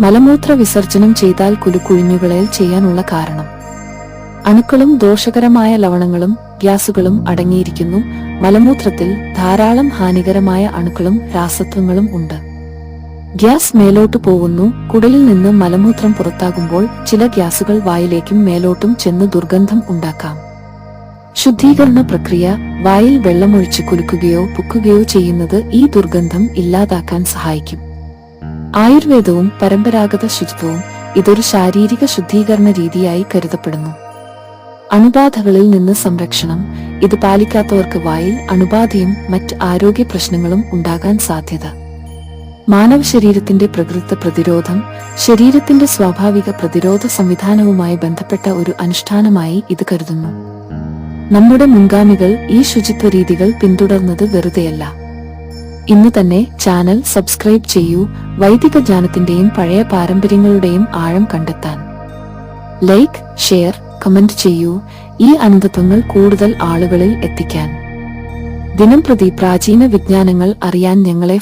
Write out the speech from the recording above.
മലമൂത്ര വിസർജനം ചെയ്താൽ കുലുക്കുഴിഞ്ഞുകളയൽ ചെയ്യാനുള്ള കാരണം. അണുക്കളും ദോഷകരമായ ലവണങ്ങളും ഗ്യാസുകളും അടങ്ങിയിരിക്കുന്നു. മലമൂത്രത്തിൽ ധാരാളം ഹാനികരമായ അണുക്കളും രാസത്വങ്ങളും ഉണ്ട്. ഗ്യാസ് മേലോട്ടു പോകുന്നു. കുടലിൽ നിന്ന് മലമൂത്രം പുറത്താകുമ്പോൾ ചില ഗ്യാസുകൾ വായിലേക്കും മേലോട്ടും ചെന്ന് ദുർഗന്ധം ഉണ്ടാക്കാം. ശുദ്ധീകരണ പ്രക്രിയ വായിൽ വെള്ളമൊഴിച്ച് കുലുക്കുകയോ പുക്കുകയോ ചെയ്യുന്നത് ഈ ദുർഗന്ധം ഇല്ലാതാക്കാൻ സഹായിക്കും. ആയുർവേദവും പരമ്പരാഗത ശുചിത്വവും ഇതൊരു ശാരീരിക ശുദ്ധീകരണ രീതിയായി കരുതപ്പെടുന്നു. അണുബാധകളിൽ നിന്ന് സംരക്ഷണം. ഇത് പാലിക്കാത്തവർക്ക് വായിൽ അണുബാധയും മറ്റ് ആരോഗ്യ പ്രശ്നങ്ങളും ഉണ്ടാകാൻ സാധ്യത. മാനവ ശരീരത്തിന്റെ പ്രകൃതി പ്രതിരോധം ശരീരത്തിന്റെ സ്വാഭാവിക പ്രതിരോധ സംവിധാനവുമായി ബന്ധപ്പെട്ട ഒരു അനുഷ്ഠാനമായി ഇത് കരുതുന്നു. നമ്മുടെ മുൻഗാമികൾ ഈ ശുചിത്വ രീതികൾ പിന്തുടർന്നത് വെറുതെയല്ല. ഇന്ന് തന്നെ ചാനൽ സബ്സ്ക്രൈബ് ചെയ്യൂ. വൈദിക ജ്ഞാനത്തിന്റെയും പഴയ പാരമ്പര്യങ്ങളുടെയും ആഴം കണ്ടെത്താൻ ലൈക്ക്, ഷെയർ, കമന്റ് ചെയ്യൂ. ഈ അനന്തത്വങ്ങൾ കൂടുതൽ ആളുകളിൽ എത്തിക്കാൻ ദിനംപ്രതി പ്രാചീന വിജ്ഞാനങ്ങൾ അറിയാൻ ഞങ്ങളെ